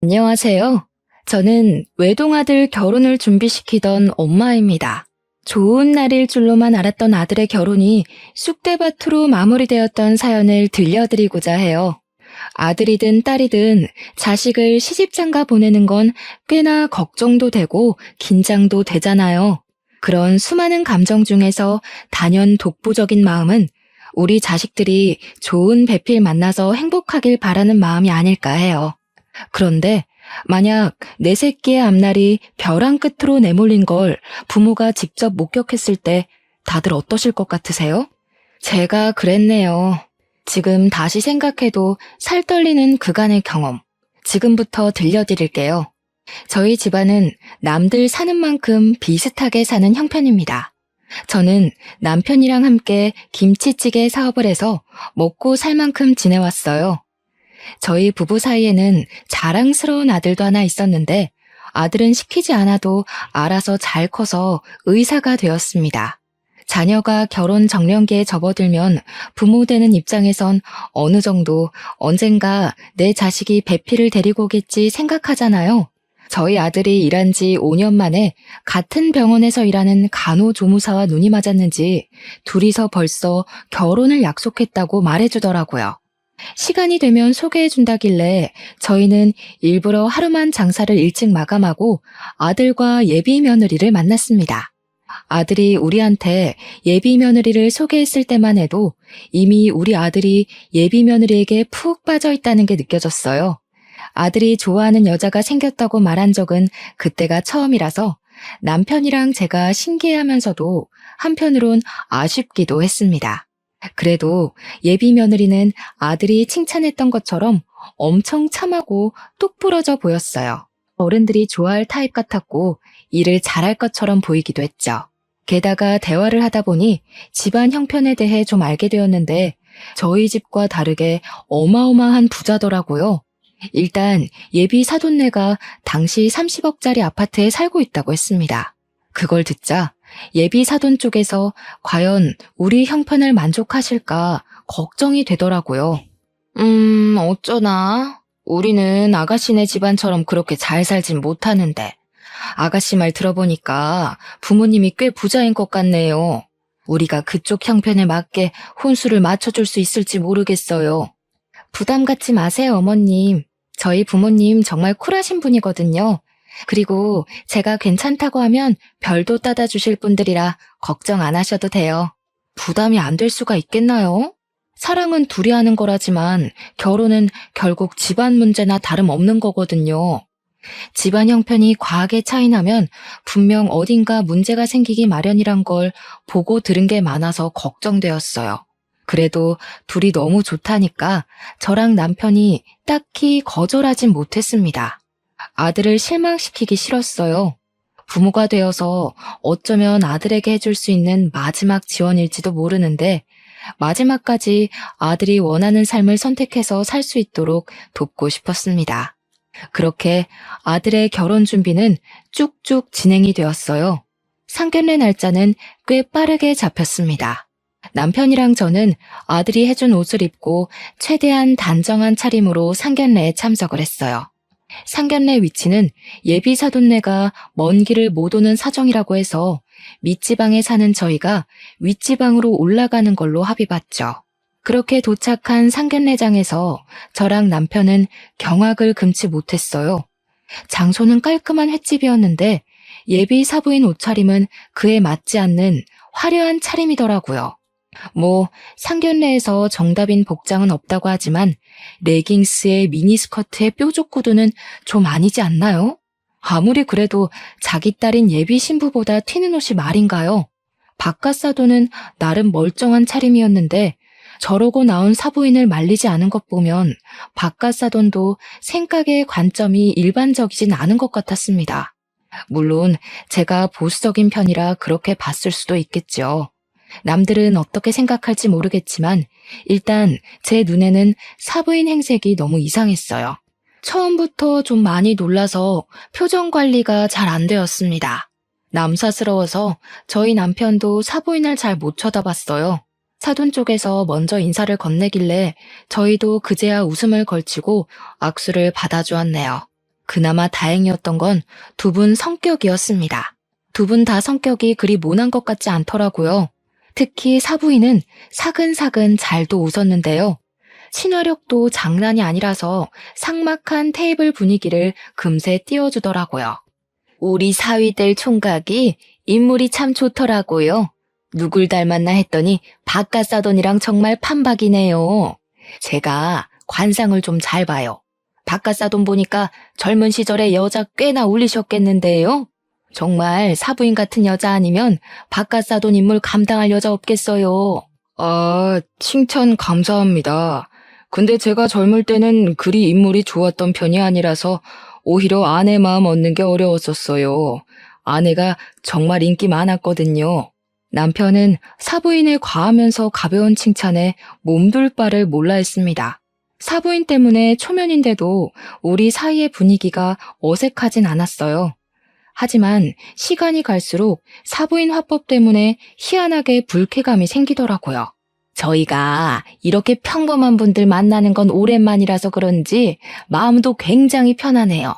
안녕하세요. 저는 외동아들 결혼을 준비시키던 엄마입니다. 좋은 날일 줄로만 알았던 아들의 결혼이 쑥대밭으로 마무리되었던 사연을 들려드리고자 해요. 아들이든 딸이든 자식을 시집장가 보내는 건 꽤나 걱정도 되고 긴장도 되잖아요. 그런 수많은 감정 중에서 단연 독보적인 마음은 우리 자식들이 좋은 배필 만나서 행복하길 바라는 마음이 아닐까 해요. 그런데 만약 내 새끼의 앞날이 벼랑 끝으로 내몰린 걸 부모가 직접 목격했을 때 다들 어떠실 것 같으세요? 제가 그랬네요. 지금 다시 생각해도 살 떨리는 그간의 경험. 지금부터 들려드릴게요. 저희 집안은 남들 사는 만큼 비슷하게 사는 형편입니다. 저는 남편이랑 함께 김치찌개 사업을 해서 먹고 살 만큼 지내왔어요. 저희 부부 사이에는 자랑스러운 아들도 하나 있었는데 아들은 시키지 않아도 알아서 잘 커서 의사가 되었습니다. 자녀가 결혼 정년기에 접어들면 부모 되는 입장에선 어느 정도 언젠가 내 자식이 배필을 데리고 오겠지 생각하잖아요. 저희 아들이 일한 지 5년 만에 같은 병원에서 일하는 간호조무사와 눈이 맞았는지 둘이서 벌써 결혼을 약속했다고 말해주더라고요. 시간이 되면 소개해준다길래 저희는 일부러 하루만 장사를 일찍 마감하고 아들과 예비 며느리를 만났습니다. 아들이 우리한테 예비 며느리를 소개했을 때만 해도 이미 우리 아들이 예비 며느리에게 푹 빠져 있다는 게 느껴졌어요. 아들이 좋아하는 여자가 생겼다고 말한 적은 그때가 처음이라서 남편이랑 제가 신기해하면서도 한편으론 아쉽기도 했습니다. 그래도 예비 며느리는 아들이 칭찬했던 것처럼 엄청 참하고 똑부러져 보였어요. 어른들이 좋아할 타입 같았고 일을 잘할 것처럼 보이기도 했죠. 게다가 대화를 하다 보니 집안 형편에 대해 좀 알게 되었는데 저희 집과 다르게 어마어마한 부자더라고요. 일단 예비 사돈네가 당시 30억짜리 아파트에 살고 있다고 했습니다. 그걸 듣자 예비 사돈 쪽에서 과연 우리 형편을 만족하실까 걱정이 되더라고요. 어쩌나? 우리는 아가씨네 집안처럼 그렇게 잘 살진 못하는데. 아가씨 말 들어보니까 부모님이 꽤 부자인 것 같네요. 우리가 그쪽 형편에 맞게 혼수를 맞춰줄 수 있을지 모르겠어요. 부담 갖지 마세요, 어머님. 저희 부모님 정말 쿨하신 분이거든요. 그리고 제가 괜찮다고 하면 별도 따다 주실 분들이라 걱정 안 하셔도 돼요. 부담이 안 될 수가 있겠나요? 사랑은 둘이 하는 거라지만 결혼은 결국 집안 문제나 다름없는 거거든요. 집안 형편이 과하게 차이나면 분명 어딘가 문제가 생기기 마련이란 걸 보고 들은 게 많아서 걱정되었어요. 그래도 둘이 너무 좋다니까 저랑 남편이 딱히 거절하진 못했습니다. 아들을 실망시키기 싫었어요. 부모가 되어서 어쩌면 아들에게 해줄 수 있는 마지막 지원일지도 모르는데 마지막까지 아들이 원하는 삶을 선택해서 살 수 있도록 돕고 싶었습니다. 그렇게 아들의 결혼 준비는 쭉쭉 진행이 되었어요. 상견례 날짜는 꽤 빠르게 잡혔습니다. 남편이랑 저는 아들이 해준 옷을 입고 최대한 단정한 차림으로 상견례에 참석을 했어요. 상견례 위치는 예비 사돈네가 먼 길을 못 오는 사정이라고 해서 밑지방에 사는 저희가 윗지방으로 올라가는 걸로 합의봤죠. 그렇게 도착한 상견례장에서 저랑 남편은 경악을 금치 못했어요. 장소는 깔끔한 횟집이었는데 예비 사부인 옷차림은 그에 맞지 않는 화려한 차림이더라고요. 상견례에서 정답인 복장은 없다고 하지만 레깅스에 미니스커트에 뾰족 구두는 좀 아니지 않나요? 아무리 그래도 자기 딸인 예비 신부보다 튀는 옷이 말인가요? 바깥 사도는 나름 멀쩡한 차림이었는데 저러고 나온 사부인을 말리지 않은 것 보면 바깥 사돈도 생각의 관점이 일반적이진 않은 것 같았습니다. 물론 제가 보수적인 편이라 그렇게 봤을 수도 있겠죠. 남들은 어떻게 생각할지 모르겠지만 일단 제 눈에는 사부인 행색이 너무 이상했어요. 처음부터 좀 많이 놀라서 표정 관리가 잘 안 되었습니다. 남사스러워서 저희 남편도 사부인을 잘 못 쳐다봤어요. 사돈 쪽에서 먼저 인사를 건네길래 저희도 그제야 웃음을 걸치고 악수를 받아주었네요. 그나마 다행이었던 건 두 분 성격이었습니다. 두 분 다 성격이 그리 모난 것 같지 않더라고요. 특히 사부인은 사근사근 잘도 웃었는데요. 친화력도 장난이 아니라서 삭막한 테이블 분위기를 금세 띄워주더라고요. 우리 사위들 총각이 인물이 참 좋더라고요. 누굴 닮았나 했더니 박가사돈이랑 정말 판박이네요. 제가 관상을 좀 잘 봐요. 박가사돈 보니까 젊은 시절에 여자 꽤나 울리셨겠는데요. 정말 사부인 같은 여자 아니면 박가사돈 인물 감당할 여자 없겠어요. 아, 칭찬 감사합니다. 근데 제가 젊을 때는 그리 인물이 좋았던 편이 아니라서 오히려 아내 마음 얻는 게 어려웠었어요. 아내가 정말 인기 많았거든요. 남편은 사부인의 과하면서 가벼운 칭찬에 몸둘 바를 몰라 했습니다. 사부인 때문에 초면인데도 우리 사이의 분위기가 어색하진 않았어요. 하지만 시간이 갈수록 사부인 화법 때문에 희한하게 불쾌감이 생기더라고요. 저희가 이렇게 평범한 분들 만나는 건 오랜만이라서 그런지 마음도 굉장히 편하네요.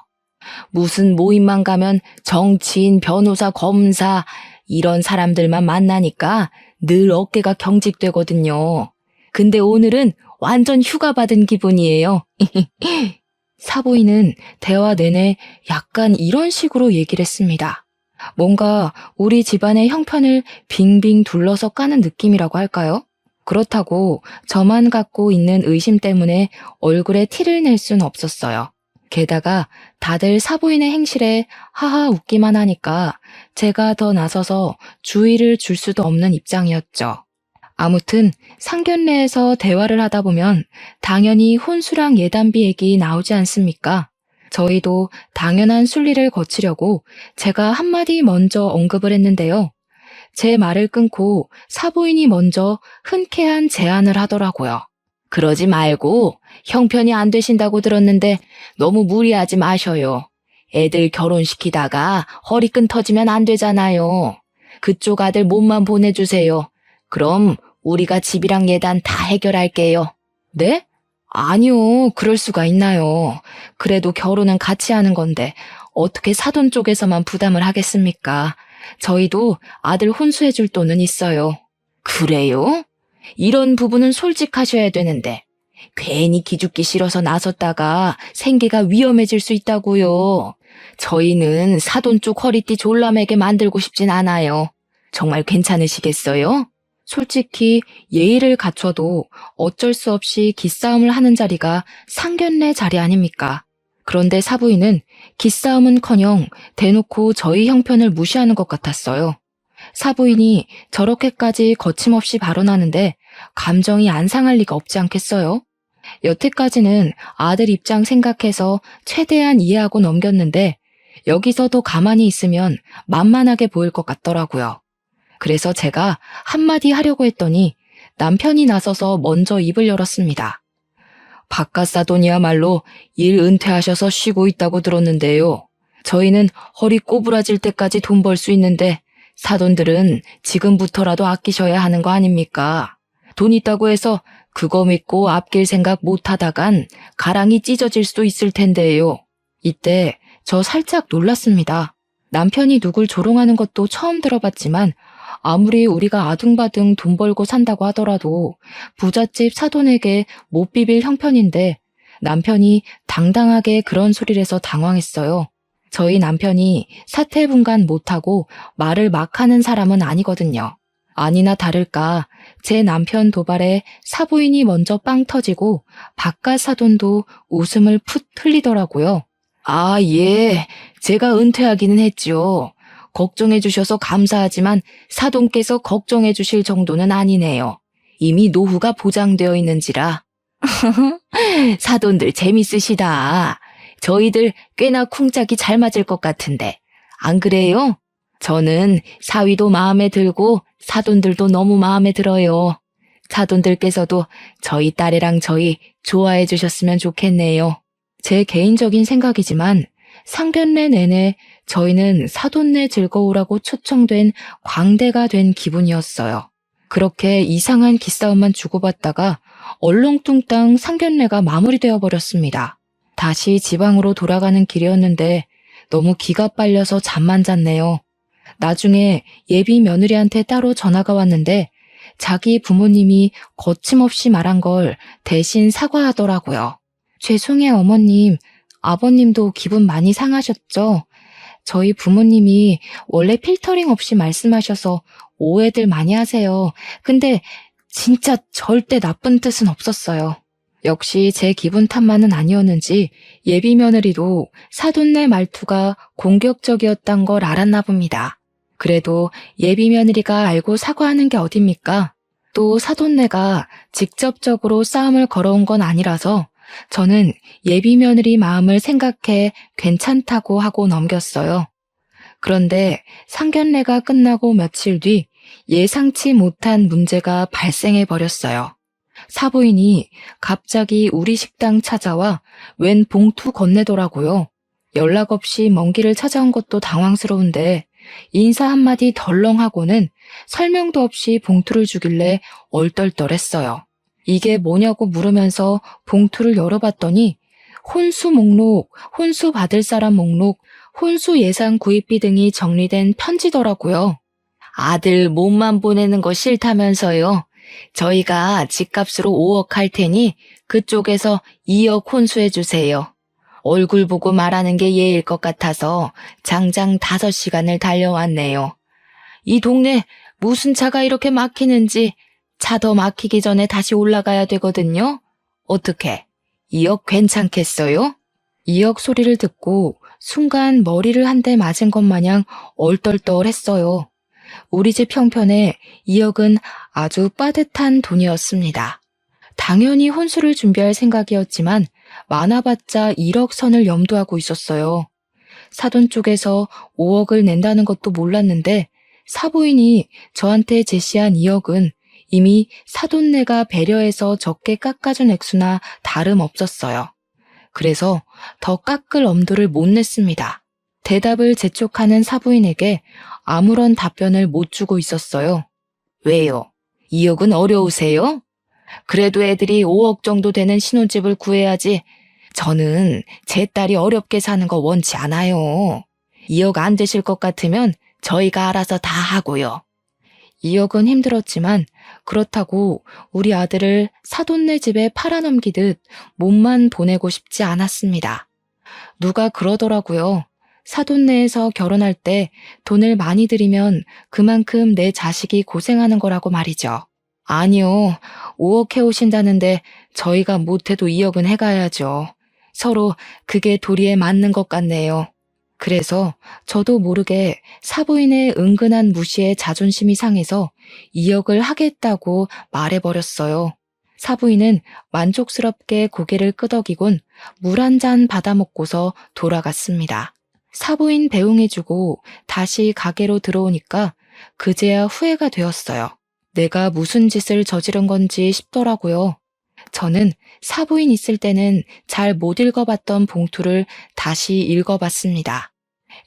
무슨 모임만 가면 정치인, 변호사, 검사 이런 사람들만 만나니까 늘 어깨가 경직되거든요. 근데 오늘은 완전 휴가 받은 기분이에요. 사부인은 대화 내내 약간 이런 식으로 얘기를 했습니다. 뭔가 우리 집안의 형편을 빙빙 둘러서 까는 느낌이라고 할까요? 그렇다고 저만 갖고 있는 의심 때문에 얼굴에 티를 낼 순 없었어요. 게다가 다들 사부인의 행실에 하하 웃기만 하니까 제가 더 나서서 주의를 줄 수도 없는 입장이었죠. 아무튼 상견례에서 대화를 하다 보면 당연히 혼수랑 예단비 얘기 나오지 않습니까? 저희도 당연한 순리를 거치려고 제가 한마디 먼저 언급을 했는데요. 제 말을 끊고 사부인이 먼저 흔쾌한 제안을 하더라고요. 그러지 말고 형편이 안 되신다고 들었는데 너무 무리하지 마셔요. 애들 결혼시키다가 허리끈 터지면 안 되잖아요. 그쪽 아들 몸만 보내주세요. 그럼 우리가 집이랑 예단 다 해결할게요. 네? 아니요, 그럴 수가 있나요. 그래도 결혼은 같이 하는 건데 어떻게 사돈 쪽에서만 부담을 하겠습니까? 저희도 아들 혼수해줄 돈은 있어요. 그래요? 이런 부분은 솔직하셔야 되는데 괜히 기죽기 싫어서 나섰다가 생계가 위험해질 수 있다고요. 저희는 사돈 쪽 허리띠 졸라매게 만들고 싶진 않아요. 정말 괜찮으시겠어요? 솔직히 예의를 갖춰도 어쩔 수 없이 기싸움을 하는 자리가 상견례 자리 아닙니까? 그런데 사부인은 기싸움은커녕 대놓고 저희 형편을 무시하는 것 같았어요. 사부인이 저렇게까지 거침없이 발언하는데 감정이 안 상할 리가 없지 않겠어요? 여태까지는 아들 입장 생각해서 최대한 이해하고 넘겼는데 여기서 더 가만히 있으면 만만하게 보일 것 같더라고요. 그래서 제가 한마디 하려고 했더니 남편이 나서서 먼저 입을 열었습니다. 박가사돈이야말로 일 은퇴하셔서 쉬고 있다고 들었는데요. 저희는 허리 꼬부라질 때까지 돈 벌 수 있는데 사돈들은 지금부터라도 아끼셔야 하는 거 아닙니까? 돈 있다고 해서 그거 믿고 아낄 생각 못 하다간 가랑이 찢어질 수도 있을 텐데요. 이때 저 살짝 놀랐습니다. 남편이 누굴 조롱하는 것도 처음 들어봤지만 아무리 우리가 아등바등 돈 벌고 산다고 하더라도 부잣집 사돈에게 못 비빌 형편인데 남편이 당당하게 그런 소리를 해서 당황했어요. 저희 남편이 사태분간 못하고 말을 막 하는 사람은 아니거든요. 아니나 다를까 제 남편 도발에 사부인이 먼저 빵 터지고 바깥 사돈도 웃음을 풋 흘리더라고요. 아, 예. 제가 은퇴하기는 했죠. 걱정해 주셔서 감사하지만 사돈께서 걱정해 주실 정도는 아니네요. 이미 노후가 보장되어 있는지라. 사돈들 재밌으시다. 저희들 꽤나 쿵짝이 잘 맞을 것 같은데. 안 그래요? 저는 사위도 마음에 들고 사돈들도 너무 마음에 들어요. 사돈들께서도 저희 딸애랑 저희 좋아해 주셨으면 좋겠네요. 제 개인적인 생각이지만 상견례 내내 저희는 사돈네 즐거우라고 초청된 광대가 된 기분이었어요. 그렇게 이상한 기싸움만 주고받다가 얼렁뚱땅 상견례가 마무리되어 버렸습니다. 다시 지방으로 돌아가는 길이었는데 너무 기가 빨려서 잠만 잤네요. 나중에 예비 며느리한테 따로 전화가 왔는데 자기 부모님이 거침없이 말한 걸 대신 사과하더라고요. 죄송해요, 어머님. 아버님도 기분 많이 상하셨죠? 저희 부모님이 원래 필터링 없이 말씀하셔서 오해들 많이 하세요. 근데 진짜 절대 나쁜 뜻은 없었어요. 역시 제 기분 탓만은 아니었는지 예비 며느리도 사돈네 말투가 공격적이었단 걸 알았나 봅니다. 그래도 예비 며느리가 알고 사과하는 게 어딥니까? 또 사돈네가 직접적으로 싸움을 걸어온 건 아니라서 저는 예비 며느리 마음을 생각해 괜찮다고 하고 넘겼어요. 그런데 상견례가 끝나고 며칠 뒤 예상치 못한 문제가 발생해 버렸어요. 사부인이 갑자기 우리 식당 찾아와 웬 봉투 건네더라고요. 연락 없이 먼 길을 찾아온 것도 당황스러운데 인사 한마디 덜렁하고는 설명도 없이 봉투를 주길래 얼떨떨했어요. 이게 뭐냐고 물으면서 봉투를 열어봤더니 혼수 목록, 혼수 받을 사람 목록, 혼수 예산 구입비 등이 정리된 편지더라고요. 아들 몸만 보내는 거 싫다면서요. 저희가 집값으로 5억 할 테니 그쪽에서 2억 혼수해 주세요. 얼굴 보고 말하는 게 예일 것 같아서 장장 5시간을 달려왔네요. 이 동네 무슨 차가 이렇게 막히는지 차 더 막히기 전에 다시 올라가야 되거든요. 어떻게? 2억 괜찮겠어요? 2억 소리를 듣고 순간 머리를 한 대 맞은 것 마냥 얼떨떨했어요. 우리 집 형편에 2억은 아주 빠듯한 돈이었습니다. 당연히 혼수를 준비할 생각이었지만 많아봤자 1억 선을 염두하고 있었어요. 사돈 쪽에서 5억을 낸다는 것도 몰랐는데 사부인이 저한테 제시한 2억은 이미 사돈네가 배려해서 적게 깎아준 액수나 다름없었어요. 그래서 더 깎을 엄두를 못 냈습니다. 대답을 재촉하는 사부인에게 아무런 답변을 못 주고 있었어요. 왜요? 2억은 어려우세요? 그래도 애들이 5억 정도 되는 신혼집을 구해야지. 저는 제 딸이 어렵게 사는 거 원치 않아요. 2억 안 되실 것 같으면 저희가 알아서 다 하고요. 2억은 힘들었지만 그렇다고 우리 아들을 사돈네 집에 팔아넘기듯 몸만 보내고 싶지 않았습니다. 누가 그러더라고요. 사돈네에서 결혼할 때 돈을 많이 들이면 그만큼 내 자식이 고생하는 거라고 말이죠. 아니요, 5억 해오신다는데 저희가 못해도 2억은 해가야죠. 서로 그게 도리에 맞는 것 같네요. 그래서 저도 모르게 사부인의 은근한 무시에 자존심이 상해서 2억을 하겠다고 말해버렸어요. 사부인은 만족스럽게 고개를 끄덕이곤 물 한 잔 받아먹고서 돌아갔습니다. 사부인 배웅해주고 다시 가게로 들어오니까 그제야 후회가 되었어요. 내가 무슨 짓을 저지른 건지 싶더라고요. 저는 사부인 있을 때는 잘 못 읽어봤던 봉투를 다시 읽어봤습니다.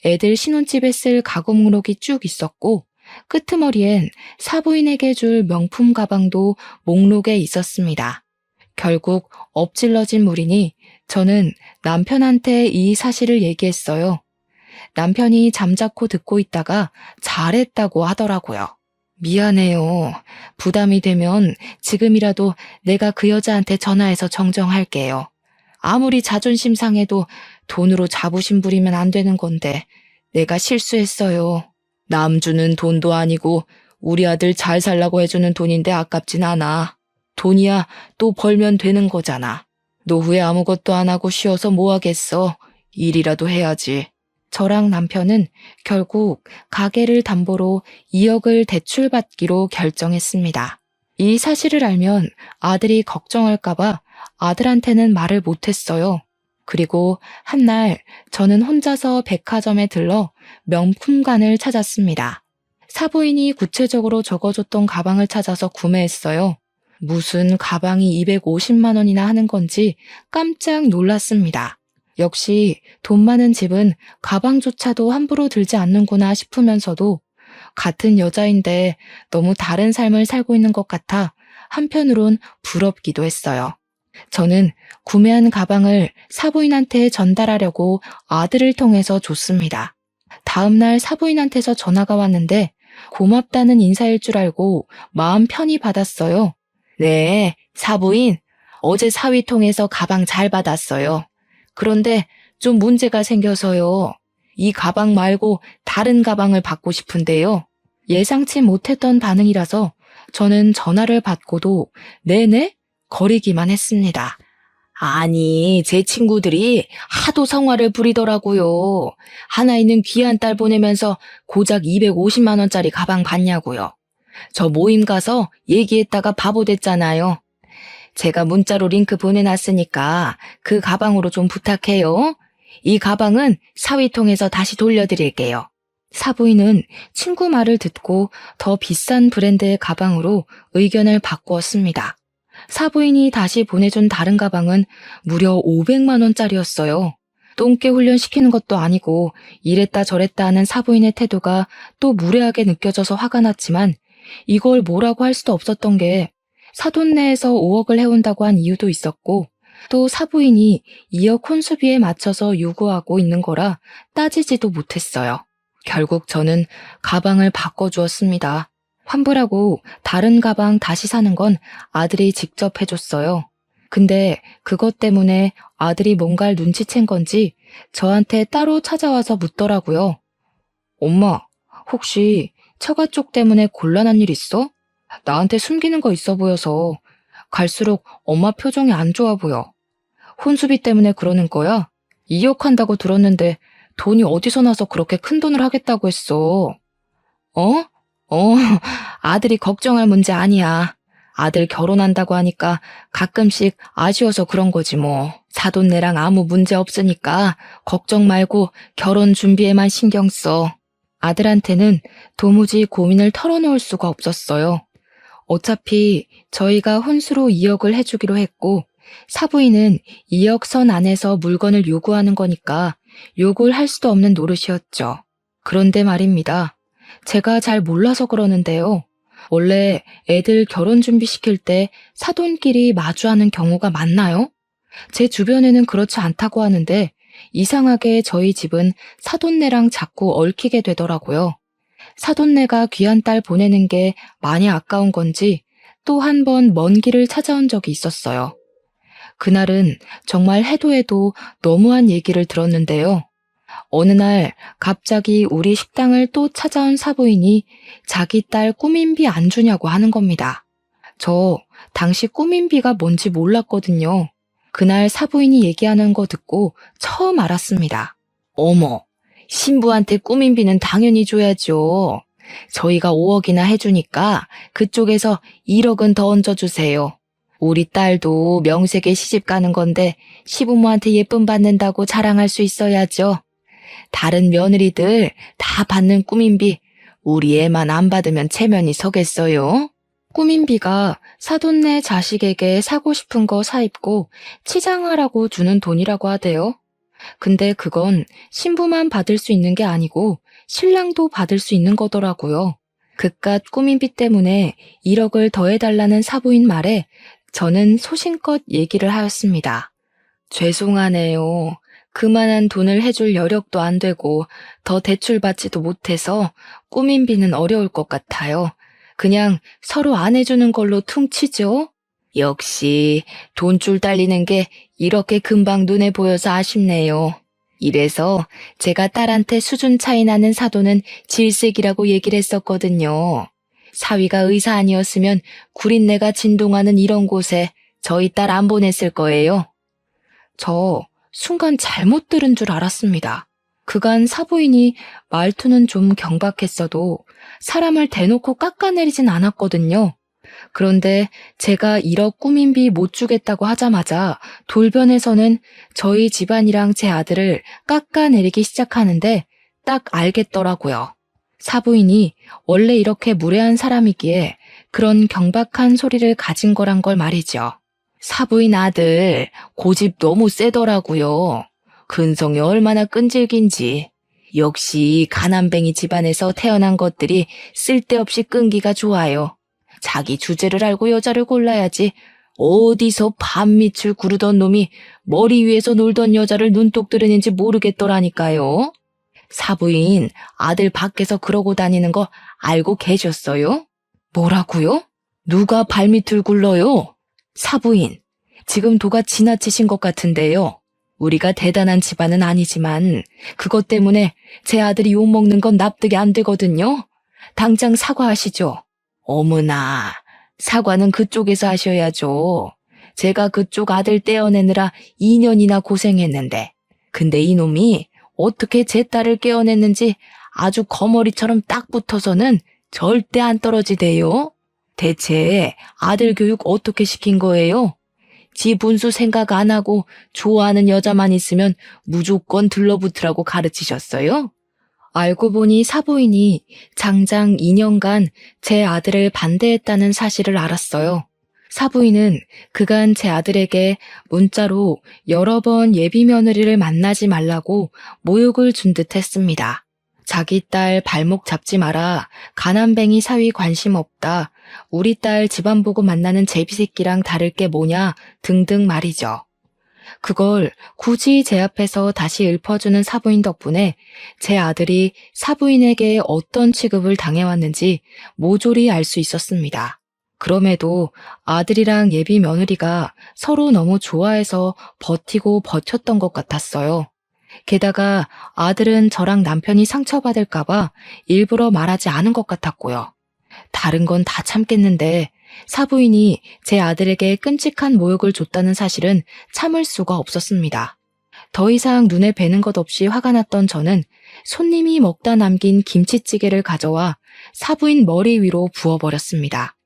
애들 신혼집에 쓸 가구 목록이 쭉 있었고 끄트머리엔 사부인에게 줄 명품 가방도 목록에 있었습니다. 결국 엎질러진 물이니 저는 남편한테 이 사실을 얘기했어요. 남편이 잠자코 듣고 있다가 잘했다고 하더라고요. 미안해요. 부담이 되면 지금이라도 내가 그 여자한테 전화해서 정정할게요. 아무리 자존심 상해도 돈으로 자부심 부리면 안 되는 건데 내가 실수했어요. 남 주는 돈도 아니고 우리 아들 잘 살라고 해주는 돈인데 아깝진 않아. 돈이야 또 벌면 되는 거잖아. 노후에 아무것도 안 하고 쉬어서 뭐 하겠어. 일이라도 해야지. 저랑 남편은 결국 가게를 담보로 2억을 대출받기로 결정했습니다. 이 사실을 알면 아들이 걱정할까봐 아들한테는 말을 못했어요. 그리고 한날 저는 혼자서 백화점에 들러 명품관을 찾았습니다. 사부인이 구체적으로 적어줬던 가방을 찾아서 구매했어요. 무슨 가방이 250만 원이나 하는 건지 깜짝 놀랐습니다. 역시 돈 많은 집은 가방조차도 함부로 들지 않는구나 싶으면서도 같은 여자인데 너무 다른 삶을 살고 있는 것 같아 한편으론 부럽기도 했어요. 저는 구매한 가방을 사부인한테 전달하려고 아들을 통해서 줬습니다. 다음날 사부인한테서 전화가 왔는데 고맙다는 인사일 줄 알고 마음 편히 받았어요. 네, 사부인. 어제 사위 통해서 가방 잘 받았어요. 그런데 좀 문제가 생겨서요. 이 가방 말고 다른 가방을 받고 싶은데요. 예상치 못했던 반응이라서 저는 전화를 받고도 네네? 거리기만 했습니다. 아니, 제 친구들이 하도 성화를 부리더라고요. 하나 있는 귀한 딸 보내면서 고작 250만 원짜리 가방 받냐고요. 저 모임 가서 얘기했다가 바보 됐잖아요. 제가 문자로 링크 보내놨으니까 그 가방으로 좀 부탁해요. 이 가방은 사위 통해서 다시 돌려드릴게요. 사부인은 친구 말을 듣고 더 비싼 브랜드의 가방으로 의견을 바꾸었습니다. 사부인이 다시 보내준 다른 가방은 무려 500만 원짜리였어요. 똥개 훈련시키는 것도 아니고 이랬다 저랬다 하는 사부인의 태도가 또 무례하게 느껴져서 화가 났지만 이걸 뭐라고 할 수도 없었던 게 사돈네에서 5억을 해온다고 한 이유도 있었고 또 사부인이 2억 혼수비에 맞춰서 요구하고 있는 거라 따지지도 못했어요. 결국 저는 가방을 바꿔주었습니다. 환불하고 다른 가방 다시 사는 건 아들이 직접 해줬어요. 근데 그것 때문에 아들이 뭔가를 눈치챈 건지 저한테 따로 찾아와서 묻더라고요. 엄마, 혹시 처가 쪽 때문에 곤란한 일 있어? 나한테 숨기는 거 있어 보여서 갈수록 엄마 표정이 안 좋아 보여. 혼수비 때문에 그러는 거야? 2억 한다고 들었는데 돈이 어디서 나서 그렇게 큰 돈을 하겠다고 했어? 어? 아들이 걱정할 문제 아니야. 아들 결혼한다고 하니까 가끔씩 아쉬워서 그런 거지 뭐. 사돈네랑 아무 문제 없으니까 걱정 말고 결혼 준비에만 신경 써. 아들한테는 도무지 고민을 털어놓을 수가 없었어요. 어차피 저희가 혼수로 2억을 해주기로 했고 사부인은 2억 선 안에서 물건을 요구하는 거니까 욕을 할 수도 없는 노릇이었죠. 그런데 말입니다. 제가 잘 몰라서 그러는데요. 원래 애들 결혼 준비시킬 때 사돈끼리 마주하는 경우가 많나요? 제 주변에는 그렇지 않다고 하는데 이상하게 저희 집은 사돈네랑 자꾸 얽히게 되더라고요. 사돈네가 귀한 딸 보내는 게 많이 아까운 건지 또 한 번 먼 길을 찾아온 적이 있었어요. 그날은 정말 해도 해도 너무한 얘기를 들었는데요. 어느 날 갑자기 우리 식당을 또 찾아온 사부인이 자기 딸 꾸민비 안 주냐고 하는 겁니다. 저 당시 꾸민비가 뭔지 몰랐거든요. 그날 사부인이 얘기하는 거 듣고 처음 알았습니다. 어머, 신부한테 꾸민비는 당연히 줘야죠. 저희가 5억이나 해주니까 그쪽에서 1억은 더 얹어주세요. 우리 딸도 명색에 시집 가는 건데 시부모한테 예쁨 받는다고 자랑할 수 있어야죠. 다른 며느리들 다 받는 꾸민비 우리 애만 안 받으면 체면이 서겠어요? 꾸민비가 사돈네 자식에게 사고 싶은 거 사입고 치장하라고 주는 돈이라고 하대요. 근데 그건 신부만 받을 수 있는 게 아니고 신랑도 받을 수 있는 거더라고요. 그깟 꾸민비 때문에 1억을 더해달라는 사부인 말에 저는 소신껏 얘기를 하였습니다. 죄송하네요. 그만한 돈을 해줄 여력도 안 되고 더 대출받지도 못해서 꾸민비는 어려울 것 같아요. 그냥 서로 안 해주는 걸로 퉁치죠? 역시 돈줄 달리는 게 이렇게 금방 눈에 보여서 아쉽네요. 이래서 제가 딸한테 수준 차이 나는 사돈은 질색이라고 얘기를 했었거든요. 사위가 의사 아니었으면 구린내가 진동하는 이런 곳에 저희 딸 안 보냈을 거예요. 저 순간 잘못 들은 줄 알았습니다. 그간 사부인이 말투는 좀 경박했어도 사람을 대놓고 깎아내리진 않았거든요. 그런데 제가 1억 꾸민비 못 주겠다고 하자마자 돌변해서는 저희 집안이랑 제 아들을 깎아내리기 시작하는데 딱 알겠더라고요. 사부인이 원래 이렇게 무례한 사람이기에 그런 경박한 소리를 가진 거란 걸 말이죠. 사부인 아들 고집 너무 세더라고요. 근성이 얼마나 끈질긴지. 역시 가난뱅이 집안에서 태어난 것들이 쓸데없이 끈기가 좋아요. 자기 주제를 알고 여자를 골라야지 어디서 밤밑을 구르던 놈이 머리 위에서 놀던 여자를 눈독 들이는지 모르겠더라니까요. 사부인, 아들 밖에서 그러고 다니는 거 알고 계셨어요? 뭐라고요? 누가 발밑을 굴러요? 사부인, 지금 도가 지나치신 것 같은데요. 우리가 대단한 집안은 아니지만 그것 때문에 제 아들이 욕먹는 건 납득이 안 되거든요. 당장 사과하시죠. 어머나, 사과는 그쪽에서 하셔야죠. 제가 그쪽 아들 떼어내느라 2년이나 고생했는데, 근데 이놈이 어떻게 제 딸을 깨어냈는지 아주 거머리처럼 딱 붙어서는 절대 안 떨어지대요. 대체 아들 교육 어떻게 시킨 거예요? 지 분수 생각 안 하고 좋아하는 여자만 있으면 무조건 들러붙으라고 가르치셨어요? 알고 보니 사부인이 장장 2년간 제 아들을 반대했다는 사실을 알았어요. 사부인은 그간 제 아들에게 문자로 여러 번 예비 며느리를 만나지 말라고 모욕을 준 듯 했습니다. 자기 딸 발목 잡지 마라, 가난뱅이 사위 관심 없다, 우리 딸 집안 보고 만나는 제비새끼랑 다를 게 뭐냐 등등 말이죠. 그걸 굳이 제 앞에서 다시 읊어주는 사부인 덕분에 제 아들이 사부인에게 어떤 취급을 당해왔는지 모조리 알 수 있었습니다. 그럼에도 아들이랑 예비 며느리가 서로 너무 좋아해서 버티고 버텼던 것 같았어요. 게다가 아들은 저랑 남편이 상처받을까봐 일부러 말하지 않은 것 같았고요. 다른 건 다 참겠는데 사부인이 제 아들에게 끔찍한 모욕을 줬다는 사실은 참을 수가 없었습니다. 더 이상 눈에 뵈는 것 없이 화가 났던 저는 손님이 먹다 남긴 김치찌개를 가져와 사부인 머리 위로 부어버렸습니다.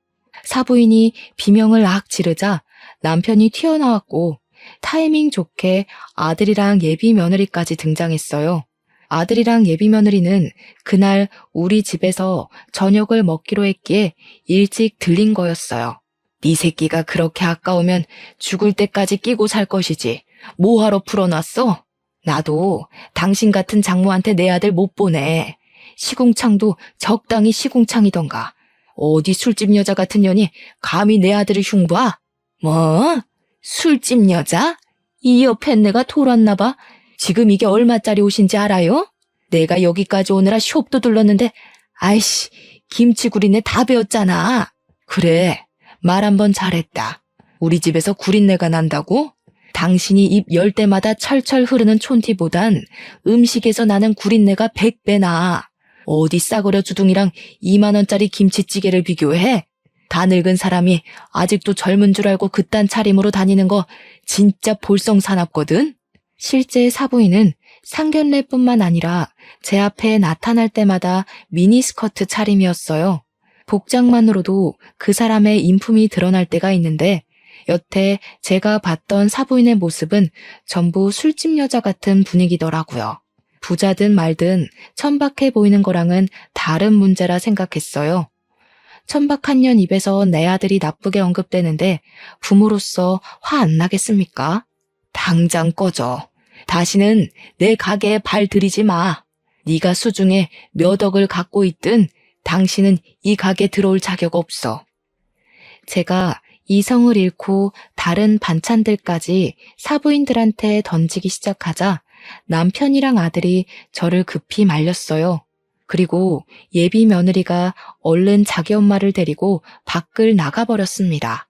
사부인이 비명을 악 지르자 남편이 튀어나왔고 타이밍 좋게 아들이랑 예비 며느리까지 등장했어요. 아들이랑 예비 며느리는 그날 우리 집에서 저녁을 먹기로 했기에 일찍 들린 거였어요. 네 새끼가 그렇게 아까우면 죽을 때까지 끼고 살 것이지. 뭐하러 풀어놨어? 나도 당신 같은 장모한테 내 아들 못 보내. 시궁창도 적당히 시궁창이던가. 어디 술집 여자 같은 년이 감히 내 아들을 흉봐? 뭐? 술집 여자? 이 옆에 내가 돌았나 봐. 지금 이게 얼마짜리 옷인지 알아요? 내가 여기까지 오느라 숍도 둘렀는데 아이씨, 김치구리네 다 배웠잖아. 그래, 말 한번 잘했다. 우리 집에서 구린내가 난다고? 당신이 입 열 때마다 철철 흐르는 촌티보단 음식에서 나는 구린내가 100배 나. 어디 싸구려 주둥이랑 2만 원짜리 김치찌개를 비교해? 다 늙은 사람이 아직도 젊은 줄 알고 그딴 차림으로 다니는 거 진짜 볼썽사납거든? 실제 사부인은 상견례뿐만 아니라 제 앞에 나타날 때마다 미니스커트 차림이었어요. 복장만으로도 그 사람의 인품이 드러날 때가 있는데 여태 제가 봤던 사부인의 모습은 전부 술집 여자 같은 분위기더라고요. 부자든 말든 천박해 보이는 거랑은 다른 문제라 생각했어요. 천박한 년 입에서 내 아들이 나쁘게 언급되는데 부모로서 화 안 나겠습니까? 당장 꺼져. 다시는 내 가게에 발 들이지 마. 네가 수중에 몇 억을 갖고 있든 당신은 이 가게 들어올 자격 없어. 제가 이성을 잃고 다른 반찬들까지 사부인들한테 던지기 시작하자 남편이랑 아들이 저를 급히 말렸어요. 그리고 예비 며느리가 얼른 자기 엄마를 데리고 밖을 나가버렸습니다.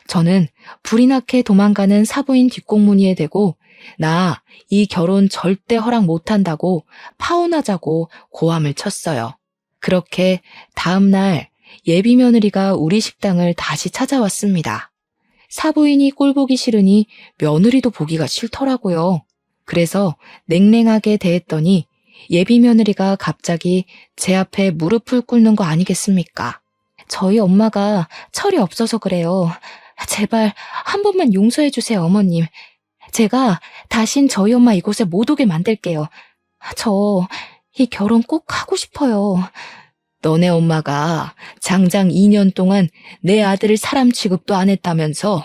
저는 불이 나게 도망가는 사부인 뒷공무니에 대고 나 이 결혼 절대 허락 못한다고 파혼하자고 고함을 쳤어요. 그렇게 다음 날 예비 며느리가 우리 식당을 다시 찾아왔습니다. 사부인이 꼴보기 싫으니 며느리도 보기가 싫더라고요. 그래서 냉랭하게 대했더니 예비 며느리가 갑자기 제 앞에 무릎을 꿇는 거 아니겠습니까? 저희 엄마가 철이 없어서 그래요. 제발 한 번만 용서해 주세요, 어머님. 제가 다신 저희 엄마 이곳에 못 오게 만들게요. 저 이 결혼 꼭 하고 싶어요. 너네 엄마가 장장 2년 동안 내 아들을 사람 취급도 안 했다면서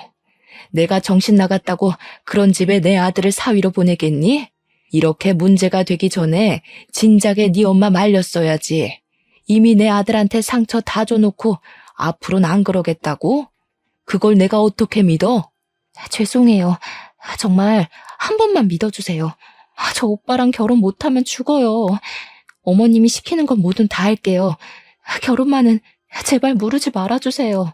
내가 정신 나갔다고 그런 집에 내 아들을 사위로 보내겠니? 이렇게 문제가 되기 전에 진작에 네 엄마 말렸어야지. 이미 내 아들한테 상처 다 줘놓고 앞으로는 안 그러겠다고? 그걸 내가 어떻게 믿어? 죄송해요. 정말 한 번만 믿어주세요. 저 오빠랑 결혼 못하면 죽어요. 어머님이 시키는 건 뭐든 다 할게요. 결혼만은 제발 무르지 말아주세요.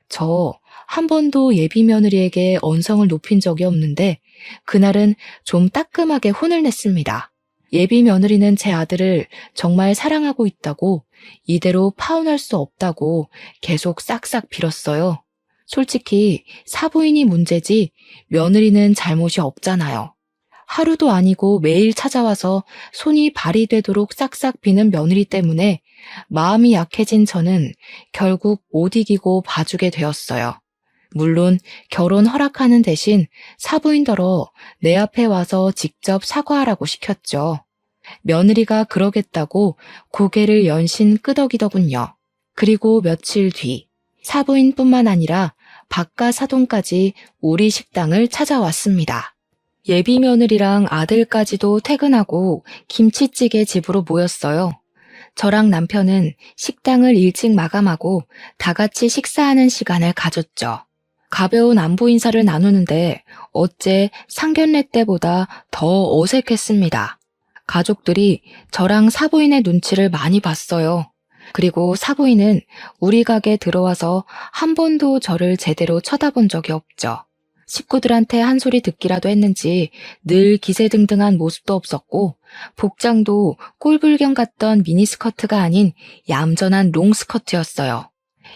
저 한 번도 예비 며느리에게 언성을 높인 적이 없는데 그날은 좀 따끔하게 혼을 냈습니다. 예비 며느리는 제 아들을 정말 사랑하고 있다고, 이대로 파혼할 수 없다고 계속 싹싹 빌었어요. 솔직히 사부인이 문제지 며느리는 잘못이 없잖아요. 하루도 아니고 매일 찾아와서 손이 발이 되도록 싹싹 비는 며느리 때문에 마음이 약해진 저는 결국 못 이기고 봐주게 되었어요. 물론 결혼 허락하는 대신 사부인더러 내 앞에 와서 직접 사과하라고 시켰죠. 며느리가 그러겠다고 고개를 연신 끄덕이더군요. 그리고 며칠 뒤 사부인뿐만 아니라 바깥 사돈까지 우리 식당을 찾아왔습니다. 예비 며느리랑 아들까지도 퇴근하고 김치찌개 집으로 모였어요. 저랑 남편은 식당을 일찍 마감하고 다 같이 식사하는 시간을 가졌죠. 가벼운 안부 인사를 나누는데 어째 상견례 때보다 더 어색했습니다. 가족들이 저랑 사부인의 눈치를 많이 봤어요. 그리고 사부인은 우리 가게 들어와서 한 번도 저를 제대로 쳐다본 적이 없죠. 식구들한테 한 소리 듣기라도 했는지 늘 기세등등한 모습도 없었고 복장도 꼴불견 같던 미니스커트가 아닌 얌전한 롱스커트였어요.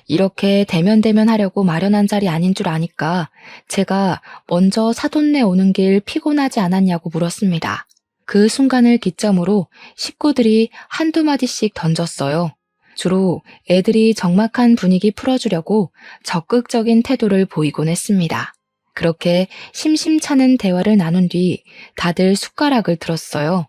이렇게 대면대면 하려고 마련한 자리 아닌 줄 아니까 제가 먼저 사돈네 오는 길 피곤하지 않았냐고 물었습니다. 그 순간을 기점으로 식구들이 한두 마디씩 던졌어요. 주로 애들이 적막한 분위기 풀어주려고 적극적인 태도를 보이곤 했습니다. 그렇게 심심찮은 대화를 나눈 뒤 다들 숟가락을 들었어요.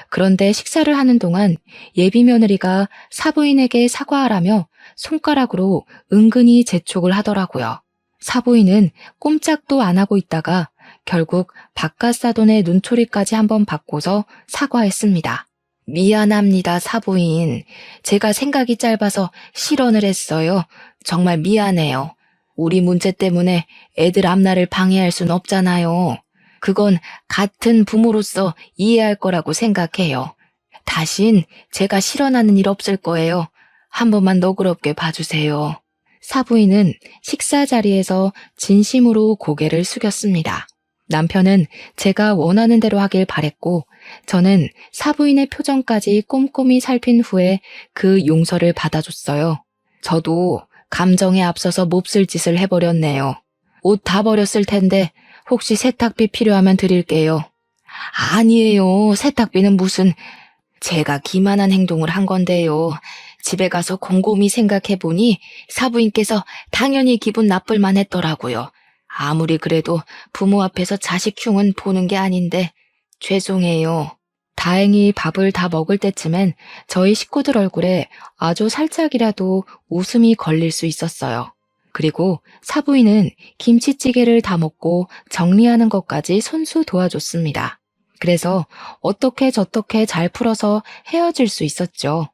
그런데 식사를 하는 동안 예비 며느리가 사부인에게 사과하라며 손가락으로 은근히 재촉을 하더라고요. 사부인은 꼼짝도 안 하고 있다가 결국 바깥 사돈의 눈초리까지 한번 받고서 사과했습니다. 미안합니다, 사부인. 제가 생각이 짧아서 실언을 했어요. 정말 미안해요. 우리 문제 때문에 애들 앞날을 방해할 순 없잖아요. 그건 같은 부모로서 이해할 거라고 생각해요. 다신 제가 실언하는 일 없을 거예요. 한 번만 너그럽게 봐주세요. 사부인은 식사 자리에서 진심으로 고개를 숙였습니다. 남편은 제가 원하는 대로 하길 바랬고 저는 사부인의 표정까지 꼼꼼히 살핀 후에 그 용서를 받아줬어요. 저도 감정에 앞서서 몹쓸 짓을 해버렸네요. 옷 다 버렸을 텐데 혹시 세탁비 필요하면 드릴게요. 아니에요. 세탁비는 무슨... 제가 기만한 행동을 한 건데요. 집에 가서 곰곰이 생각해보니 사부인께서 당연히 기분 나쁠 만했더라고요. 아무리 그래도 부모 앞에서 자식 흉은 보는 게 아닌데 죄송해요. 다행히 밥을 다 먹을 때쯤엔 저희 식구들 얼굴에 아주 살짝이라도 웃음이 걸릴 수 있었어요. 그리고 사부인은 김치찌개를 다 먹고 정리하는 것까지 손수 도와줬습니다. 그래서 어떻게 저떻게 잘 풀어서 헤어질 수 있었죠.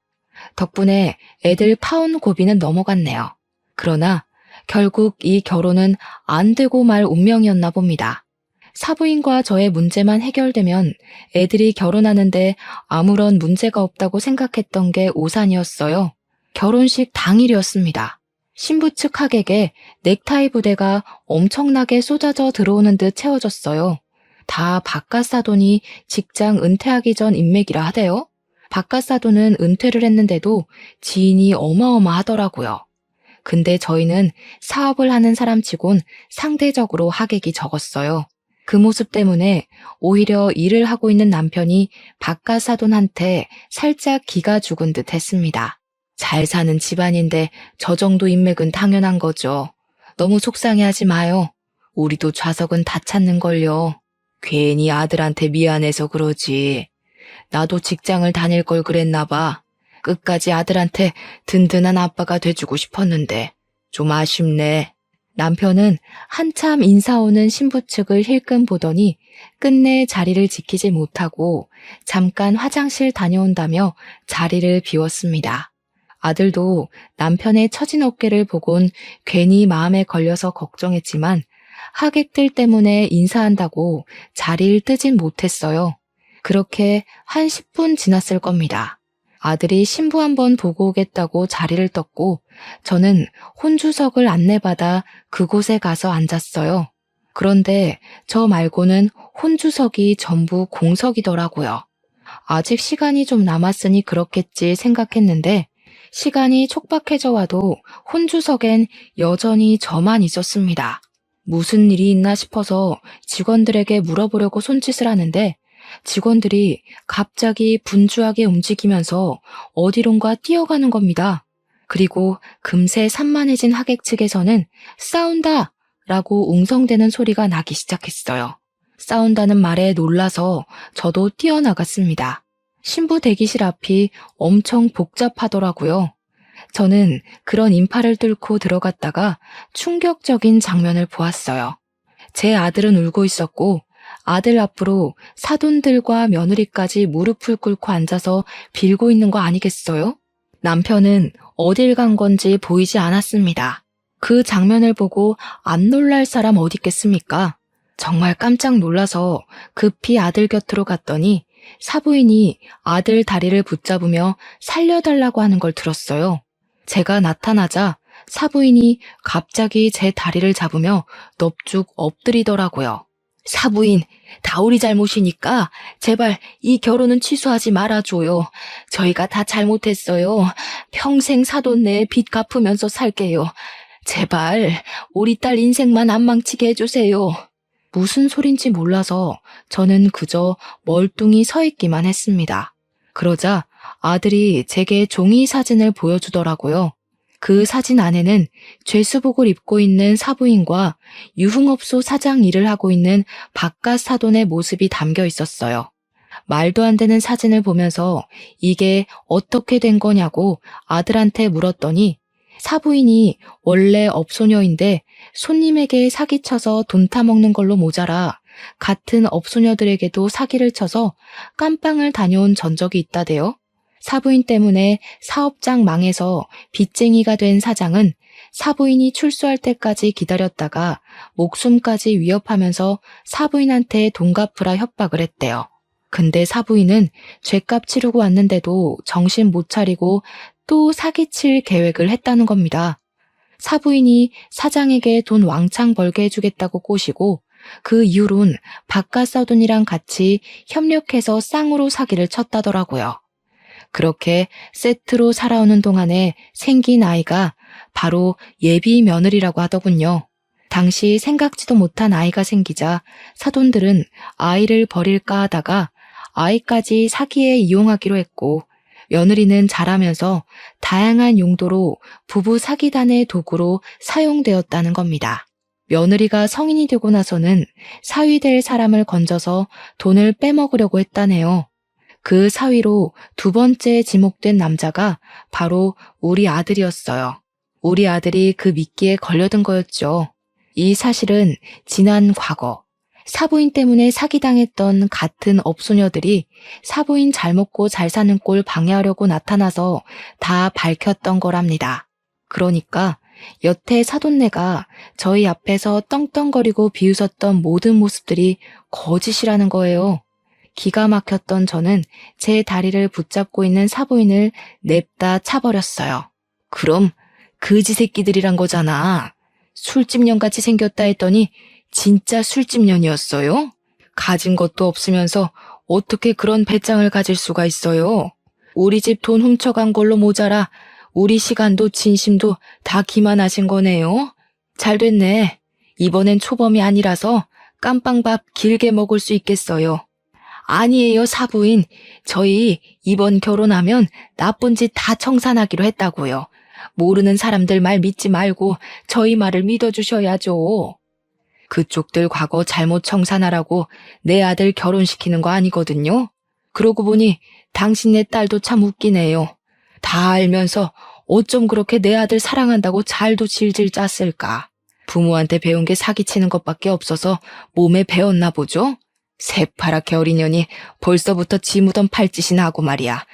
덕분에 애들 파혼 고비는 넘어갔네요. 그러나 결국 이 결혼은 안 되고 말 운명이었나 봅니다. 사부인과 저의 문제만 해결되면 애들이 결혼하는데 아무런 문제가 없다고 생각했던 게 오산이었어요. 결혼식 당일이었습니다. 신부 측 하객에 넥타이 부대가 엄청나게 쏟아져 들어오는 듯 채워졌어요. 다 바깥 사돈이 직장 은퇴하기 전 인맥이라 하대요. 바깥 사돈은 은퇴를 했는데도 지인이 어마어마하더라고요. 근데 저희는 사업을 하는 사람치곤 상대적으로 하객이 적었어요. 그 모습 때문에 오히려 일을 하고 있는 남편이 바깥 사돈한테 살짝 기가 죽은 듯 했습니다. 잘 사는 집안인데 저 정도 인맥은 당연한 거죠. 너무 속상해하지 마요. 우리도 좌석은 다 찾는걸요. 괜히 아들한테 미안해서 그러지. 나도 직장을 다닐 걸 그랬나 봐. 끝까지 아들한테 든든한 아빠가 돼주고 싶었는데 좀 아쉽네. 남편은 한참 인사 오는 신부 측을 힐끔 보더니 끝내 자리를 지키지 못하고 잠깐 화장실 다녀온다며 자리를 비웠습니다. 아들도 남편의 처진 어깨를 보곤 괜히 마음에 걸려서 걱정했지만 하객들 때문에 인사한다고 자리를 뜨진 못했어요. 그렇게 한 10분 지났을 겁니다. 아들이 신부 한번 보고 오겠다고 자리를 떴고 저는 혼주석을 안내받아 그곳에 가서 앉았어요. 그런데 저 말고는 혼주석이 전부 공석이더라고요. 아직 시간이 좀 남았으니 그렇겠지 생각했는데 시간이 촉박해져 와도 혼주석엔 여전히 저만 있었습니다. 무슨 일이 있나 싶어서 직원들에게 물어보려고 손짓을 하는데 직원들이 갑자기 분주하게 움직이면서 어디론가 뛰어가는 겁니다. 그리고 금세 산만해진 하객 측에서는 싸운다! 라고 웅성대는 소리가 나기 시작했어요. 싸운다는 말에 놀라서 저도 뛰어나갔습니다. 신부 대기실 앞이 엄청 복잡하더라고요. 저는 그런 인파를 뚫고 들어갔다가 충격적인 장면을 보았어요. 제 아들은 울고 있었고 아들 앞으로 사돈들과 며느리까지 무릎을 꿇고 앉아서 빌고 있는 거 아니겠어요? 남편은 어딜 간 건지 보이지 않았습니다. 그 장면을 보고 안 놀랄 사람 어디 있겠습니까? 정말 깜짝 놀라서 급히 아들 곁으로 갔더니 사부인이 아들 다리를 붙잡으며 살려달라고 하는 걸 들었어요. 제가 나타나자 사부인이 갑자기 제 다리를 잡으며 넙죽 엎드리더라고요. 사부인, 다 우리 잘못이니까 제발 이 결혼은 취소하지 말아줘요. 저희가 다 잘못했어요. 평생 사돈 내에 빚 갚으면서 살게요. 제발 우리 딸 인생만 안 망치게 해주세요. 무슨 소린지 몰라서 저는 그저 멀뚱히 서 있기만 했습니다. 그러자 아들이 제게 종이 사진을 보여주더라고요. 그 사진 안에는 죄수복을 입고 있는 사부인과 유흥업소 사장 일을 하고 있는 바깥 사돈의 모습이 담겨 있었어요. 말도 안 되는 사진을 보면서 이게 어떻게 된 거냐고 아들한테 물었더니 사부인이 원래 업소녀인데 손님에게 사기쳐서 돈 타먹는 걸로 모자라 같은 업소녀들에게도 사기를 쳐서 깜빵을 다녀온 전적이 있다대요. 사부인 때문에 사업장 망해서 빚쟁이가 된 사장은 사부인이 출소할 때까지 기다렸다가 목숨까지 위협하면서 사부인한테 돈 갚으라 협박을 했대요. 근데 사부인은 죗값 치르고 왔는데도 정신 못 차리고 또 사기칠 계획을 했다는 겁니다. 사부인이 사장에게 돈 왕창 벌게 해주겠다고 꼬시고 그 이후론 바깥 사돈이랑 같이 협력해서 쌍으로 사기를 쳤다더라고요. 그렇게 세트로 살아오는 동안에 생긴 아이가 바로 예비 며느리라고 하더군요. 당시 생각지도 못한 아이가 생기자 사돈들은 아이를 버릴까 하다가 아이까지 사기에 이용하기로 했고 며느리는 자라면서 다양한 용도로 부부 사기단의 도구로 사용되었다는 겁니다. 며느리가 성인이 되고 나서는 사위될 사람을 건져서 돈을 빼먹으려고 했다네요. 그 사위로 두 번째 지목된 남자가 바로 우리 아들이었어요. 우리 아들이 그 미끼에 걸려든 거였죠. 이 사실은 지난 과거, 사부인 때문에 사기당했던 같은 업소녀들이 사부인 잘 먹고 잘 사는 꼴 방해하려고 나타나서 다 밝혔던 거랍니다. 그러니까 여태 사돈네가 저희 앞에서 떵떵거리고 비웃었던 모든 모습들이 거짓이라는 거예요. 기가 막혔던 저는 제 다리를 붙잡고 있는 사부인을 냅다 차버렸어요. 그럼 그지 새끼들이란 거잖아. 술집년같이 생겼다 했더니 진짜 술집년이었어요? 가진 것도 없으면서 어떻게 그런 배짱을 가질 수가 있어요? 우리 집 돈 훔쳐간 걸로 모자라 우리 시간도 진심도 다 기만하신 거네요. 잘 됐네. 이번엔 초범이 아니라서 깜빵밥 길게 먹을 수 있겠어요. 아니에요, 사부인. 저희 이번 결혼하면 나쁜 짓 다 청산하기로 했다고요. 모르는 사람들 말 믿지 말고 저희 말을 믿어주셔야죠. 그쪽들 과거 잘못 청산하라고 내 아들 결혼시키는 거 아니거든요. 그러고 보니 당신네 딸도 참 웃기네요. 다 알면서 어쩜 그렇게 내 아들 사랑한다고 잘도 질질 짰을까. 부모한테 배운 게 사기치는 것밖에 없어서 몸에 배웠나 보죠? 새파랗게 어린 년이 벌써부터 지 무덤 팔짓이나 하고 말이야.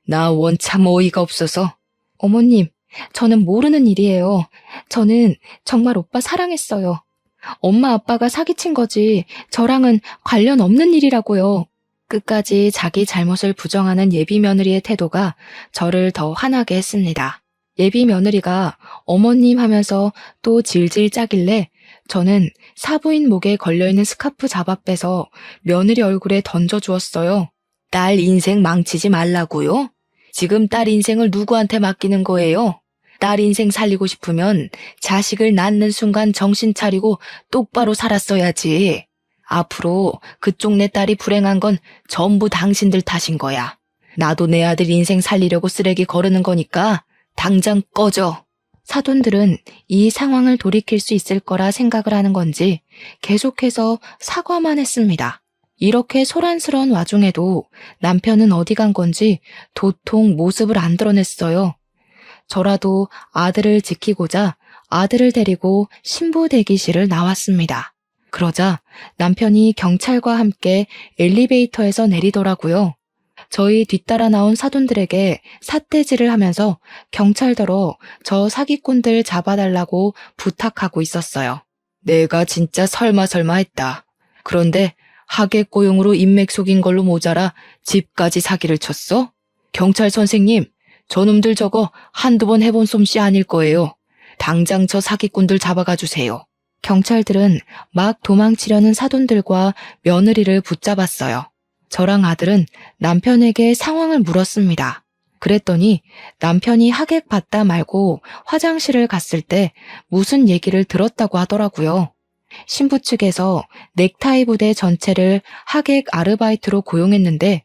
나 원참 어이가 없어서. 어머님, 저는 모르는 일이에요. 저는 정말 오빠 사랑했어요. 엄마 아빠가 사기친 거지 저랑은 관련 없는 일이라고요. 끝까지 자기 잘못을 부정하는 예비 며느리의 태도가 저를 더 화나게 했습니다. 예비 며느리가 어머님 하면서 또 질질 짜길래 저는 사부인 목에 걸려있는 스카프 잡아 빼서 며느리 얼굴에 던져주었어요. 딸 인생 망치지 말라고요? 지금 딸 인생을 누구한테 맡기는 거예요? 딸 인생 살리고 싶으면 자식을 낳는 순간 정신 차리고 똑바로 살았어야지. 앞으로 그쪽 내 딸이 불행한 건 전부 당신들 탓인 거야. 나도 내 아들 인생 살리려고 쓰레기 거르는 거니까 당장 꺼져. 사돈들은 이 상황을 돌이킬 수 있을 거라 생각을 하는 건지 계속해서 사과만 했습니다. 이렇게 소란스러운 와중에도 남편은 어디 간 건지 도통 모습을 안 드러냈어요. 저라도 아들을 지키고자 아들을 데리고 신부 대기실을 나왔습니다. 그러자 남편이 경찰과 함께 엘리베이터에서 내리더라고요. 저희 뒤따라 나온 사돈들에게 삿대질을 하면서 경찰더러 저 사기꾼들 잡아달라고 부탁하고 있었어요. 내가 진짜 설마 했다. 그런데 하객 고용으로 인맥 속인 걸로 모자라 집까지 사기를 쳤어? 경찰 선생님, 저놈들 저거 한두 번 해본 솜씨 아닐 거예요. 당장 저 사기꾼들 잡아가 주세요. 경찰들은 막 도망치려는 사돈들과 며느리를 붙잡았어요. 저랑 아들은 남편에게 상황을 물었습니다. 그랬더니 남편이 하객 받다 말고 화장실을 갔을 때 무슨 얘기를 들었다고 하더라고요. 신부 측에서 넥타이 부대 전체를 하객 아르바이트로 고용했는데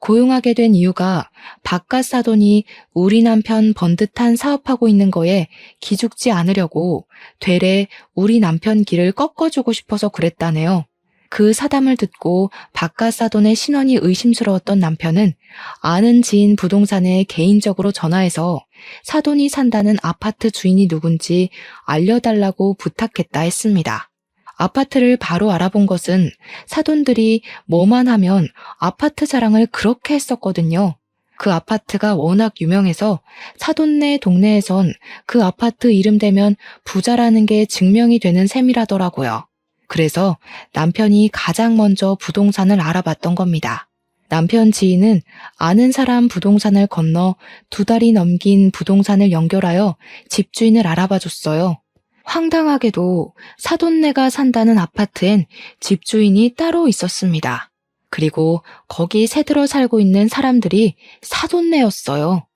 고용하게 된 이유가 바깥 사돈이 우리 남편 번듯한 사업하고 있는 거에 기죽지 않으려고 되레 우리 남편 길을 꺾어주고 싶어서 그랬다네요. 그 사담을 듣고 바깥 사돈의 신원이 의심스러웠던 남편은 아는 지인 부동산에 개인적으로 전화해서 사돈이 산다는 아파트 주인이 누군지 알려달라고 부탁했다 했습니다. 아파트를 바로 알아본 것은 사돈들이 뭐만 하면 아파트 자랑을 그렇게 했었거든요. 그 아파트가 워낙 유명해서 사돈네 동네에선 그 아파트 이름 대면 부자라는 게 증명이 되는 셈이라더라고요. 그래서 남편이 가장 먼저 부동산을 알아봤던 겁니다. 남편 지인은 아는 사람 부동산을 건너 2달이 넘긴 부동산을 연결하여 집주인을 알아봐줬어요. 황당하게도 사돈네가 산다는 아파트엔 집주인이 따로 있었습니다. 그리고 거기 새들어 살고 있는 사람들이 사돈네였어요.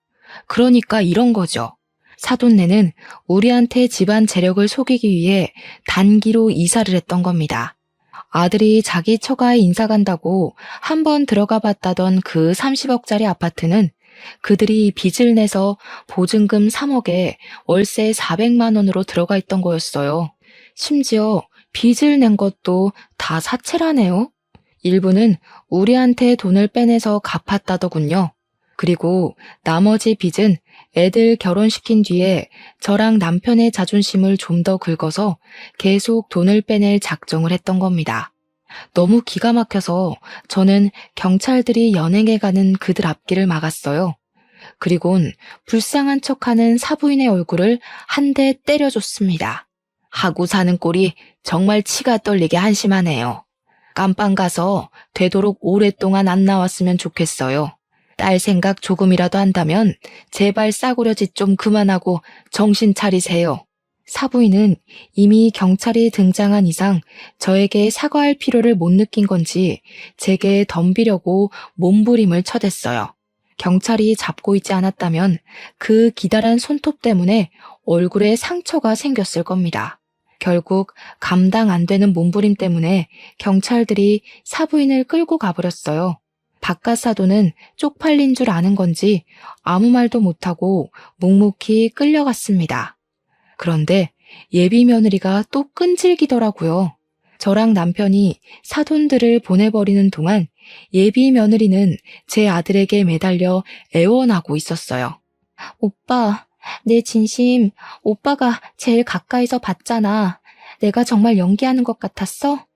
그러니까 이런 거죠. 사돈네는 우리한테 집안 재력을 속이기 위해 단기로 이사를 했던 겁니다. 아들이 자기 처가에 인사 간다고 한번 들어가 봤다던 그 30억짜리 아파트는 그들이 빚을 내서 보증금 3억에 월세 400만 원으로 들어가 있던 거였어요. 심지어 빚을 낸 것도 다 사채라네요. 일부는 우리한테 돈을 빼내서 갚았다더군요. 그리고 나머지 빚은 애들 결혼시킨 뒤에 저랑 남편의 자존심을 좀 더 긁어서 계속 돈을 빼낼 작정을 했던 겁니다. 너무 기가 막혀서 저는 경찰들이 연행해가는 그들 앞길을 막았어요. 그리곤 불쌍한 척하는 사부인의 얼굴을 한 대 때려줬습니다. 하고 사는 꼴이 정말 치가 떨리게 한심하네요. 깜빵 가서 되도록 오랫동안 안 나왔으면 좋겠어요. 딸 생각 조금이라도 한다면 제발 싸구려 짓 좀 그만하고 정신 차리세요. 사부인은 이미 경찰이 등장한 이상 저에게 사과할 필요를 못 느낀 건지 제게 덤비려고 몸부림을 쳐댔어요. 경찰이 잡고 있지 않았다면 그 기다란 손톱 때문에 얼굴에 상처가 생겼을 겁니다. 결국 감당 안 되는 몸부림 때문에 경찰들이 사부인을 끌고 가버렸어요. 바깥 사돈은 쪽팔린 줄 아는 건지 아무 말도 못하고 묵묵히 끌려갔습니다. 그런데 예비 며느리가 또 끈질기더라고요. 저랑 남편이 사돈들을 보내버리는 동안 예비 며느리는 제 아들에게 매달려 애원하고 있었어요. 오빠, 내 진심 오빠가 제일 가까이서 봤잖아. 내가 정말 연기하는 것 같았어?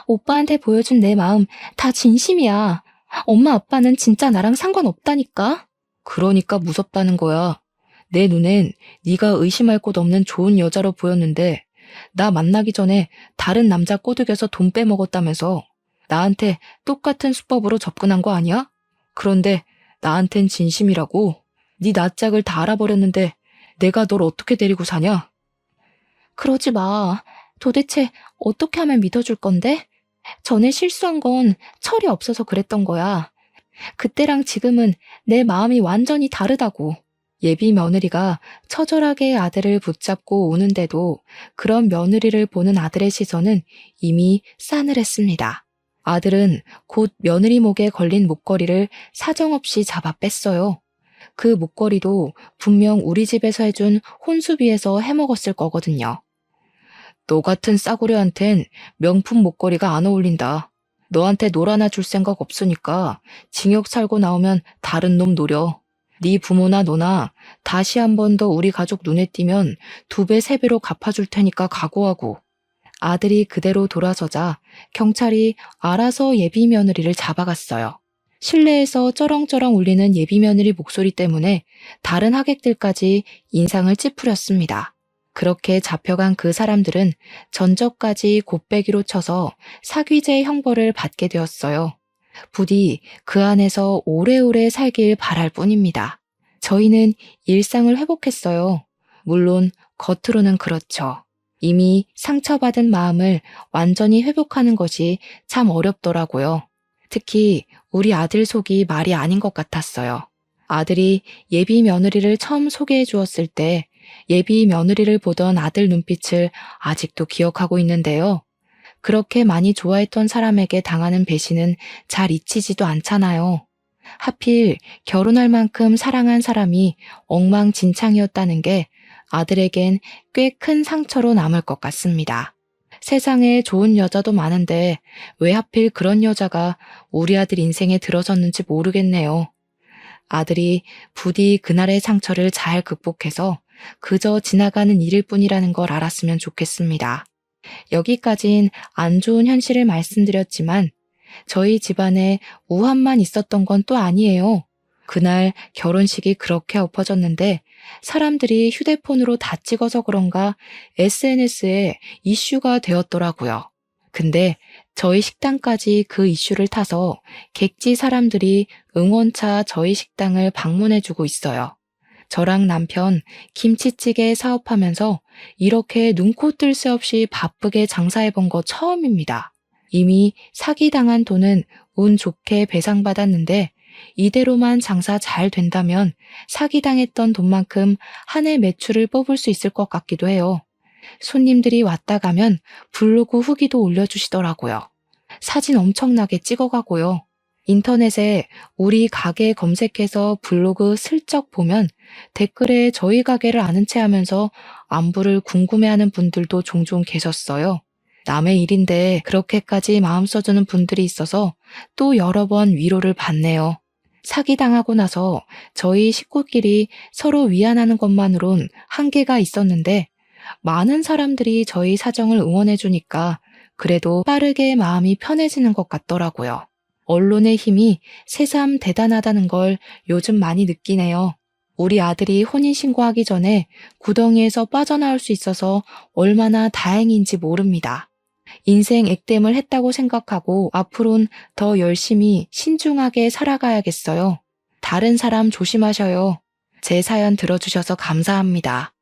오빠한테 보여준 내 마음 다 진심이야. 엄마 아빠는 진짜 나랑 상관없다니까. 그러니까 무섭다는 거야. 내 눈엔 네가 의심할 곳 없는 좋은 여자로 보였는데 나 만나기 전에 다른 남자 꼬드겨서 돈 빼먹었다면서 나한테 똑같은 수법으로 접근한 거 아니야? 그런데 나한텐 진심이라고. 네 낯짝을 다 알아버렸는데 내가 널 어떻게 데리고 사냐? 그러지 마. 도대체 어떻게 하면 믿어줄 건데? 전에 실수한 건 철이 없어서 그랬던 거야. 그때랑 지금은 내 마음이 완전히 다르다고. 예비 며느리가 처절하게 아들을 붙잡고 우는데도 그런 며느리를 보는 아들의 시선은 이미 싸늘했습니다. 아들은 곧 며느리 목에 걸린 목걸이를 사정없이 잡아 뺐어요. 그 목걸이도 분명 우리 집에서 해준 혼수비에서 해먹었을 거거든요. 너 같은 싸구려한텐 명품 목걸이가 안 어울린다. 너한테 놀 하나 줄 생각 없으니까 징역 살고 나오면 다른 놈 노려. 네 부모나 너나 다시 한 번 더 우리 가족 눈에 띄면 2배, 3배로 갚아줄 테니까 각오하고. 아들이 그대로 돌아서자 경찰이 알아서 예비 며느리를 잡아갔어요. 실내에서 쩌렁쩌렁 울리는 예비 며느리 목소리 때문에 다른 하객들까지 인상을 찌푸렸습니다. 그렇게 잡혀간 그 사람들은 전적까지 곱빼기로 쳐서 사귀제 형벌을 받게 되었어요. 부디 그 안에서 오래오래 살길 바랄 뿐입니다. 저희는 일상을 회복했어요. 물론 겉으로는 그렇죠. 이미 상처받은 마음을 완전히 회복하는 것이 참 어렵더라고요. 특히 우리 아들 속이 말이 아닌 것 같았어요. 아들이 예비 며느리를 처음 소개해 주었을 때 예비 며느리를 보던 아들 눈빛을 아직도 기억하고 있는데요. 그렇게 많이 좋아했던 사람에게 당하는 배신은 잘 잊히지도 않잖아요. 하필 결혼할 만큼 사랑한 사람이 엉망진창이었다는 게 아들에겐 꽤 큰 상처로 남을 것 같습니다. 세상에 좋은 여자도 많은데 왜 하필 그런 여자가 우리 아들 인생에 들어섰는지 모르겠네요. 아들이 부디 그날의 상처를 잘 극복해서 그저 지나가는 일일 뿐이라는 걸 알았으면 좋겠습니다. 여기까진 안 좋은 현실을 말씀드렸지만 저희 집안에 우환만 있었던 건 또 아니에요. 그날 결혼식이 그렇게 엎어졌는데 사람들이 휴대폰으로 다 찍어서 그런가 SNS에 이슈가 되었더라고요. 근데 저희 식당까지 그 이슈를 타서 객지 사람들이 응원차 저희 식당을 방문해주고 있어요. 저랑 남편 김치찌개 사업하면서 이렇게 눈코 뜰 새 없이 바쁘게 장사해본 거 처음입니다. 이미 사기당한 돈은 운 좋게 배상받았는데 이대로만 장사 잘 된다면 사기당했던 돈만큼 한 해 매출을 뽑을 수 있을 것 같기도 해요. 손님들이 왔다 가면 블로그 후기도 올려주시더라고요. 사진 엄청나게 찍어가고요. 인터넷에 우리 가게 검색해서 블로그 슬쩍 보면 댓글에 저희 가게를 아는 체 하면서 안부를 궁금해하는 분들도 종종 계셨어요. 남의 일인데 그렇게까지 마음 써주는 분들이 있어서 또 여러 번 위로를 받네요. 사기당하고 나서 저희 식구끼리 서로 위안하는 것만으론 한계가 있었는데 많은 사람들이 저희 사정을 응원해주니까 그래도 빠르게 마음이 편해지는 것 같더라고요. 언론의 힘이 새삼 대단하다는 걸 요즘 많이 느끼네요. 우리 아들이 혼인신고하기 전에 구덩이에서 빠져나올 수 있어서 얼마나 다행인지 모릅니다. 인생 액땜을 했다고 생각하고 앞으론 더 열심히 신중하게 살아가야겠어요. 다른 사람 조심하셔요. 제 사연 들어주셔서 감사합니다.